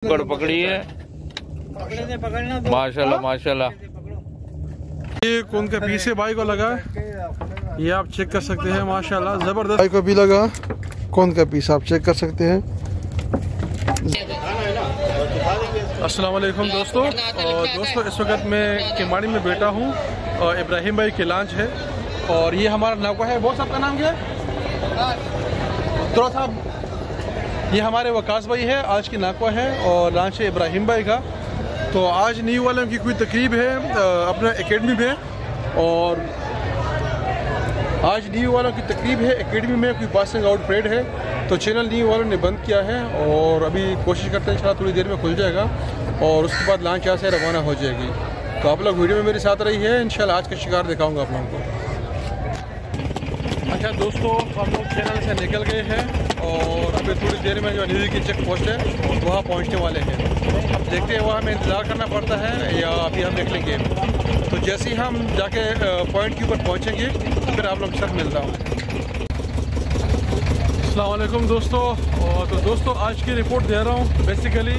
पकड़ी है माशाल्लाह माशाल्लाह। ये कौन का पीस है भाई को लगा, ये आप चेक कर सकते हैं माशाल्लाह जबरदस्त। भाई को भी लगा कौन का पीस, आप चेक कर सकते हैं। अस्सलाम वालेकुम दोस्तों। इस वक्त मैं किमाड़ी में बैठा हूँ और इब्राहिम भाई की लॉन्च है और ये हमारा नाका है। बहुत सबका नाम क्या है? तो साहब ये हमारे वकास भाई है, आज की नाका है और लॉन्च है इब्राहिम भाई का। तो आज न्यू वालों की कोई तकरीब है अपना एकेडमी में, और आज न्यू वालों की तकरीब है एकेडमी में, कोई पासिंग आउट परेड है। तो चैनल न्यू वालों ने बंद किया है और अभी कोशिश करते हैं इंशाल्लाह थोड़ी देर में खुल जाएगा और उसके बाद लॉन्च यहाँ से रवाना हो जाएगी। तो आप लोग वीडियो में मेरे साथ रही है, इंशाल्लाह आज का शिकार दिखाऊंगा आप लोगों को। अच्छा दोस्तों, हम लोग चैनल से निकल गए हैं और अभी थोड़ी देर में जो न्यू की चेक पोस्ट है वहाँ पहुँचने वाले हैं। अब देखते हैं वहाँ हमें इंतज़ार करना पड़ता है या अभी हम निकलेंगे। तो जैसे ही हम जाके पॉइंट के ऊपर पहुँचेंगे फिर आप लोग के साथ मिलता हूँ। अस्सलाम वालेकुम दोस्तों। तो दोस्तों आज की रिपोर्ट दे रहा हूँ। बेसिकली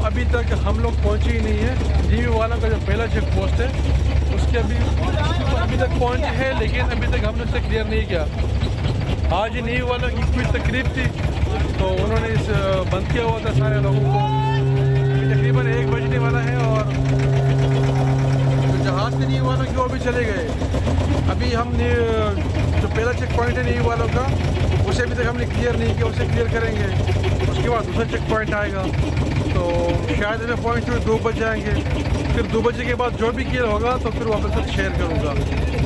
अभी तक हम लोग पहुँचे ही नहीं है। न्यू वाला का जो पहला चेक पोस्ट है उसके अभी तक पहुँचे हैं, लेकिन अभी तक हमने उसे क्लियर नहीं किया। आज न्यू वालों की कुछ तकरीब थी तो उन्होंने इस बंद किया हुआ था सारे लोगों को। तकरीबन 1 बजने वाला है और जहाज़ से न्यू वालों की ओर भी चले गए। अभी हमने जो पहला चेक पॉइंट है न्यू वालों का उसे अभी तक हमने क्लियर नहीं किया, उसे क्लियर करेंगे। उसके बाद दूसरा चेक पॉइंट आएगा तो शायद हमें पॉइंट 2 बज जाएंगे। फिर 2 बजे के बाद जो भी क्लियर होगा तो फिर वापस साथ शेयर करूँगा।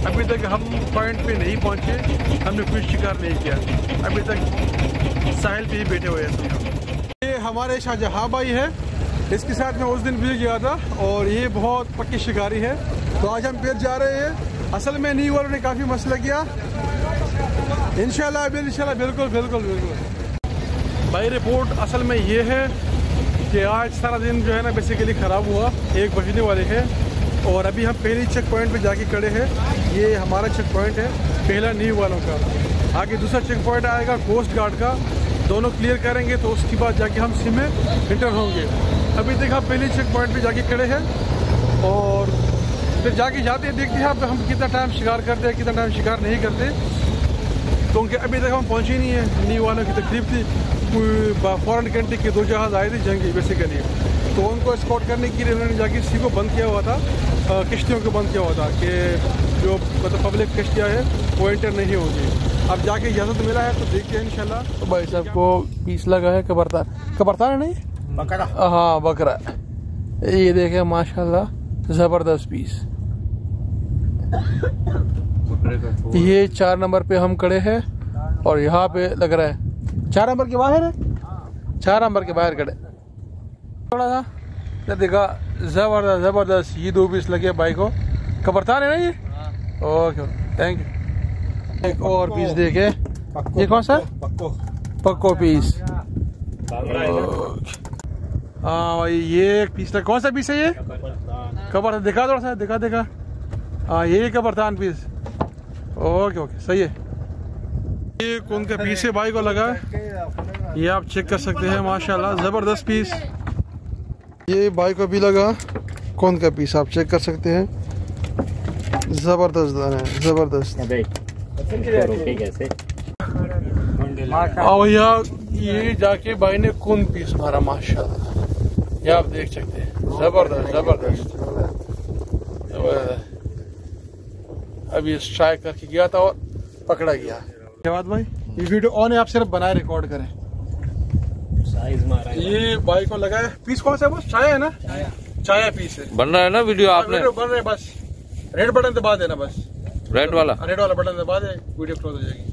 अभी तक हम पॉइंट पे नहीं पहुँचे, हमने कुछ शिकार नहीं किया, अभी तक साहिल पे ही बैठे हुए हैं। ये हमारे शाहजहाँ भाई है, इसके साथ मैं उस दिन भी गया था और ये बहुत पक्की शिकारी है। तो आज हम फिर जा रहे हैं। असल में न्यू वालों ने काफ़ी मसला किया, इंशाल्लाह बिल्कुल बिल्कुल बिल्कुल। भाई रिपोर्ट असल में ये है कि आज सारा दिन जो है ना बेसिकली ख़राब हुआ, 1 बजने वाले हैं और अभी हम पहले चेक पॉइंट पे जाके खड़े हैं। ये हमारा चेक पॉइंट है पहला न्यू वालों का। आगे दूसरा चेक पॉइंट आएगा कोस्ट गार्ड का, दोनों क्लियर करेंगे तो उसके बाद जाके हम सी में इंटर होंगे। अभी तक हम पहले चेक पॉइंट पे जाके खड़े हैं और फिर जाके जाते हैं, देखते हैं हम कितना टाइम शिकार करते हैं, कितना टाइम शिकार नहीं करते, क्योंकि अभी तक हम पहुँचे नहीं है। न्यू वालों की तकलीफ थी, कोई फॉरेन कंट्री के 2 जहाज़ आए थे जंगी बेसिकली, तो उनको स्कॉट करने के लिए उन्होंने जाके सी को बंद किया हुआ था, किश्तियों को बंद किया हुआ था कि जो मतलब पब्लिक किश्तियाँ हैं वो एंटर नहीं होगी। अब जाके इजाज़त मिला है तो देखते हैं इंशाल्लाह। तो भाई साहब को पीस लगा है कबरतान है नहीं बकरा, हाँ बकरा। ये देखे माशाल्लाह ज़बरदस्त पीस। ये 4 नंबर पे हम खड़े हैं और यहाँ पे लग रहा है 4 नंबर के बाहर है, 4 नंबर के बाहर खड़े थोड़ा सा देखा। जबरदस्त ये 2 पीस लगे भाई को। कबरतान है ना ये? Okay thank you. एक और पीस देखे, ये कौन सा? पक्को पीस। हाँ भाई ये एक पीस कौन सा पीस है ये? कबरतान दिखा थोड़ा सा, दिखा। हाँ ये कबरतान पीस। ओके सही है। ये कौन का पीस है भाई को लगा, ये आप चेक कर सकते हैं माशाल्लाह जबरदस्त पीस। ये भाई को भी लगा कौन का पीस, आप चेक कर सकते हैं। जबरदस्त दाना है, जबरदस्त। और ये जाके भाई ने कौन पीस मारा माशाल्लाह, ये आप देख सकते हैं। जबरदस्त। अभी स्ट्राइक करके गया था और पकड़ा गया। धन्यवाद भाई। ये वीडियो ऑन है, आप सिर्फ बनाए रिकॉर्ड करें। ये भाई को लगा है पीस कौन सा है? वो चाय है ना, चाय पीस है। बन रहा है ना वीडियो आपने? वीडियो बन रहे, बस रेड बटन दबा देना, बस रेड वाला बटन दबा दे, वीडियो क्लोज हो जाएगी।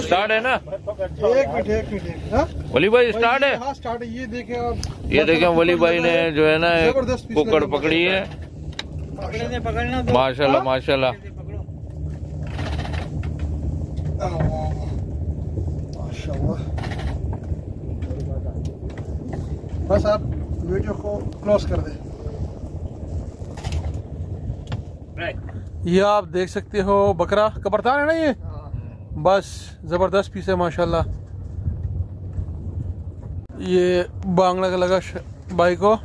स्टार्ट है ना? एक मिनट वली भाई स्टार्ट है? हाँ स्टार्ट है। ये देखें आप, ये देखें वली भाई ने जो है ना पकड़ी है माशाल्लाह माशाल्लाह। बस आप वीडियो को क्लोज कर दें। ये आप देख सकते हो बकरा कबरतान है ना ये, बस जबरदस्त पीस है माशाल्लाह। ये बांगड़ा का लगा भाई को,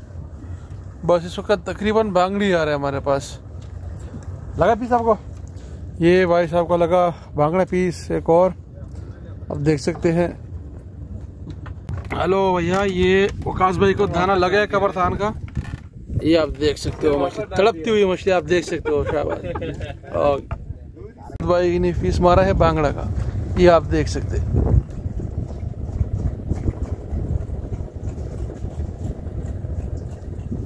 बस इस वक्त तकरीबन बांगड़ी आ रहा है हमारे पास। लगा पीस आपको? ये भाई साहब को लगा बांगड़ा पीस एक और, अब देख सकते हैं। हेलो भैया, ये वकास भाई को दाना लगा है कब्रस्तान का, ये आप देख सकते हो मछली, तड़पती हुई मछली आप देख सकते हो। शाबाश। और भाई ने फीस मारा है बांगड़ा का, ये आप देख सकते हैं।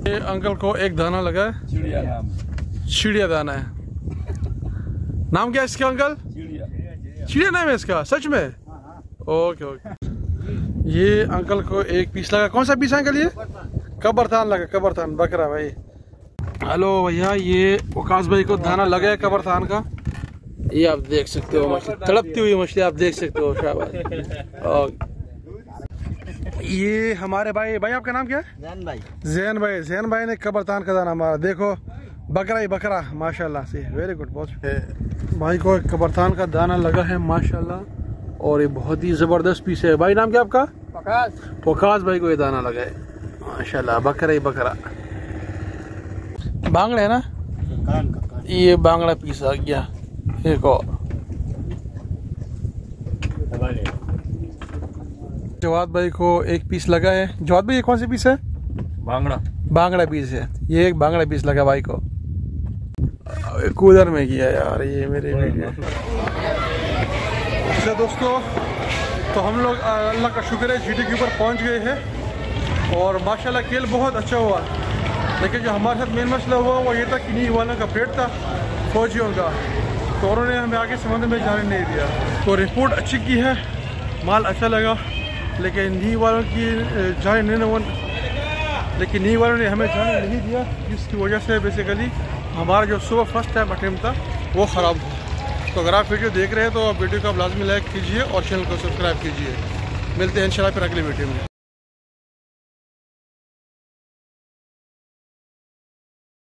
ये अंकल को एक दाना लगा है, चिड़िया दाना है। नाम क्या है इसका अंकल? चिड़िया नाम है इसका, सच में? Okay okay. ये अंकल को एक पीस लगा। कौन सा पीस अंकल? ये कब्रस्तान लगा, कब्रस्तान बकरा भाई। हेलो भैया, ये वकास भाई को दाना लगा है कब्रस्तान का, ये आप देख सकते हो मछली, तड़पती हुई मछली आप देख सकते हो। शाबाश। और ये हमारे भाई आपका नाम क्या है? जैन भाई। जैन भाई ने कब्रस्तान का दाना हमारा, देखो बकरा ही बकरा, माशाल्लाह से, वेरी गुड। बहुत भाई को कब्रस्तान का दाना लगा है माशाल्लाह, और ये बहुत ही जबरदस्त पीस है। भाई नाम क्या आपका? वकास भाई को ये दाना लगा है माशाल्लाह, बकरा ही बकरा। बांगड़ा है ना, ये बांगड़ा पीस आ गया एक और। जवाद भाई को एक पीस लगा है। जवाद भाई ये कौन सी पीस है? बांगड़ा पीस है, ये एक बांगड़ा पीस लगा भाई को। कूलर में किया यार ये मेरे वीडियो। अच्छा दोस्तों, तो हम लोग अल्लाह का शुक्र है जीटी के ऊपर पहुंच गए हैं, और माशाल्लाह खेल बहुत अच्छा हुआ। लेकिन जो हमारे साथ मेन मसला हुआ वो ये था कि नींव वालों का पेट था फौजियों का, तो उन्होंने हमें आगे समंदर में जाने नहीं दिया। तो रिपोर्ट अच्छी की है, माल अच्छा लगा, लेकिन नींव वालों की जाने नींव वालों ने हमें जाने नहीं दिया, जिसकी वजह से बेसिकली हमारा जो सुबह फर्स्ट टाइम अटेम्प्ट था वो ख़राब हुआ। तो अगर आप वीडियो देख रहे हैं तो आप वीडियो को लाजमी लाइक कीजिए और चैनल को सब्सक्राइब कीजिए। मिलते हैं इंशाल्लाह फिर अगली वीडियो में।